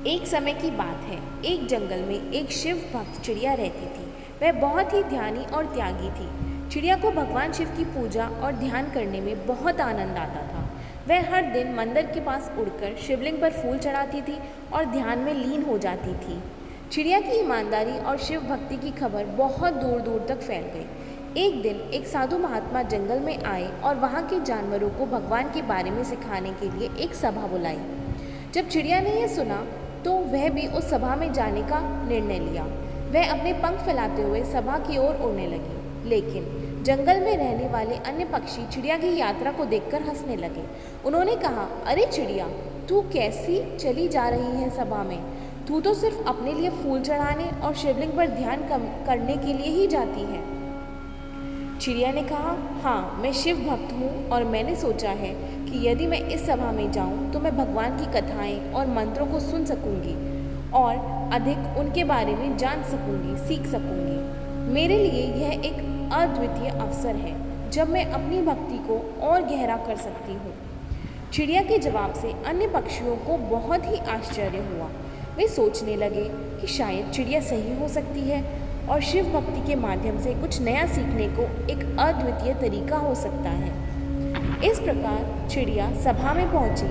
एक समय की बात है, एक जंगल में एक शिव भक्त चिड़िया रहती थी। वह बहुत ही ध्यानी और त्यागी थी। चिड़िया को भगवान शिव की पूजा और ध्यान करने में बहुत आनंद आता था। वह हर दिन मंदिर के पास उड़कर शिवलिंग पर फूल चढ़ाती थी और ध्यान में लीन हो जाती थी। चिड़िया की ईमानदारी और शिव भक्ति की खबर बहुत दूर दूर तक फैल गई। एक दिन एक साधु महात्मा जंगल में आए और वहाँ के जानवरों को भगवान के बारे में सिखाने के लिए एक सभा बुलाई। जब चिड़िया ने यह सुना तो वह भी उस सभा में जाने का निर्णय लिया। वह अपने पंख फैलाते हुए सभा की ओर उड़ने लगी, लेकिन जंगल में रहने वाले अन्य पक्षी चिड़िया की यात्रा को देखकर हंसने लगे। उन्होंने कहा, अरे चिड़िया, तू कैसी चली जा रही है सभा में? तू तो सिर्फ अपने लिए फूल चढ़ाने और शिवलिंग पर ध्यान करने के लिए ही जाती है। चिड़िया ने कहा, हाँ, मैं शिव भक्त हूँ और मैंने सोचा है कि यदि मैं इस सभा में जाऊँ तो मैं भगवान की कथाएं और मंत्रों को सुन सकूँगी और अधिक उनके बारे में जान सकूँगी, सीख सकूँगी। मेरे लिए यह एक अद्वितीय अवसर है जब मैं अपनी भक्ति को और गहरा कर सकती हूँ। चिड़िया के जवाब से अन्य पक्षियों को बहुत ही आश्चर्य हुआ। वे सोचने लगे कि शायद चिड़िया सही हो सकती है और शिव भक्ति के माध्यम से कुछ नया सीखने को एक अद्वितीय तरीका हो सकता है। इस प्रकार चिड़िया सभा में पहुंची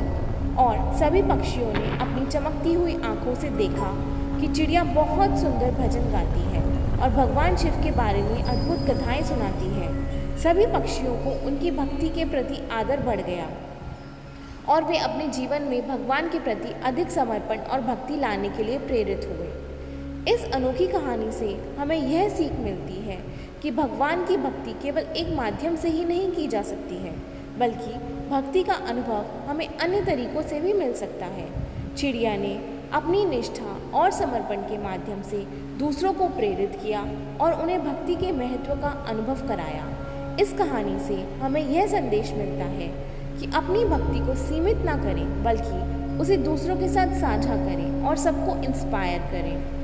और सभी पक्षियों ने अपनी चमकती हुई आंखों से देखा कि चिड़िया बहुत सुंदर भजन गाती है और भगवान शिव के बारे में अद्भुत कथाएं सुनाती है। सभी पक्षियों को उनकी भक्ति के प्रति आदर बढ़ गया और वे अपने जीवन में भगवान के प्रति अधिक समर्पण और भक्ति लाने के लिए प्रेरित हुए। इस अनोखी कहानी से हमें यह सीख मिलती है कि भगवान की भक्ति केवल एक माध्यम से ही नहीं की जा सकती है, बल्कि भक्ति का अनुभव हमें अन्य तरीकों से भी मिल सकता है। चिड़िया ने अपनी निष्ठा और समर्पण के माध्यम से दूसरों को प्रेरित किया और उन्हें भक्ति के महत्व का अनुभव कराया। इस कहानी से हमें यह संदेश मिलता है कि अपनी भक्ति को सीमित ना करें, बल्कि उसे दूसरों के साथ साझा करें और सबको इंस्पायर करें।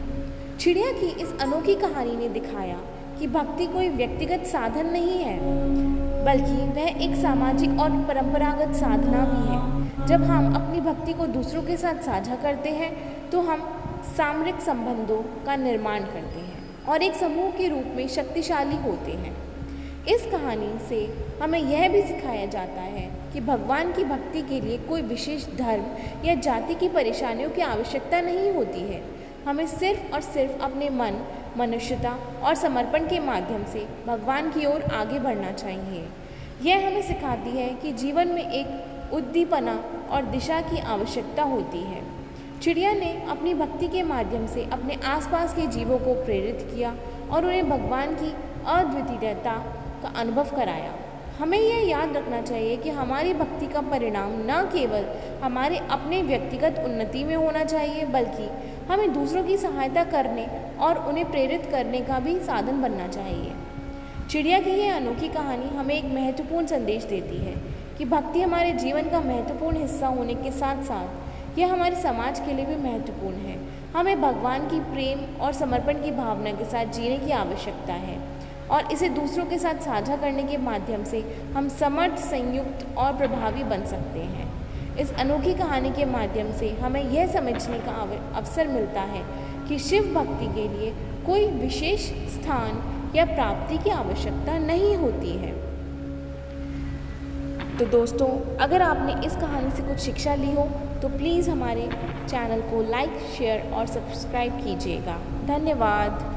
चिड़िया की इस अनोखी कहानी ने दिखाया कि भक्ति कोई व्यक्तिगत साधन नहीं है, बल्कि वह एक सामाजिक और परंपरागत साधना भी है। जब हम अपनी भक्ति को दूसरों के साथ साझा करते हैं तो हम सामरिक संबंधों का निर्माण करते हैं और एक समूह के रूप में शक्तिशाली होते हैं। इस कहानी से हमें यह भी सिखाया जाता है कि भगवान की भक्ति के लिए कोई विशेष धर्म या जाति की परेशानियों की आवश्यकता नहीं होती है। हमें सिर्फ और सिर्फ अपने मन, मनुष्यता और समर्पण के माध्यम से भगवान की ओर आगे बढ़ना चाहिए। यह हमें सिखाती है कि जीवन में एक उद्दीपना और दिशा की आवश्यकता होती है। चिड़िया ने अपनी भक्ति के माध्यम से अपने आसपास के जीवों को प्रेरित किया और उन्हें भगवान की अद्वितीयता का अनुभव कराया। हमें यह याद रखना चाहिए कि हमारी भक्ति का परिणाम न केवल हमारे अपने व्यक्तिगत उन्नति में होना चाहिए, बल्कि हमें दूसरों की सहायता करने और उन्हें प्रेरित करने का भी साधन बनना चाहिए। चिड़िया की यह अनोखी कहानी हमें एक महत्वपूर्ण संदेश देती है कि भक्ति हमारे जीवन का महत्वपूर्ण हिस्सा होने के साथ साथ यह हमारे समाज के लिए भी महत्वपूर्ण है। हमें भगवान की प्रेम और समर्पण की भावना के साथ जीने की आवश्यकता है और इसे दूसरों के साथ साझा करने के माध्यम से हम समर्थ, संयुक्त और प्रभावी बन सकते हैं। इस अनोखी कहानी के माध्यम से हमें यह समझने का अवसर मिलता है कि शिव भक्ति के लिए कोई विशेष स्थान या प्राप्ति की आवश्यकता नहीं होती है। तो दोस्तों, अगर आपने इस कहानी से कुछ शिक्षा ली हो तो प्लीज़ हमारे चैनल को लाइक, शेयर और सब्सक्राइब कीजिएगा। धन्यवाद।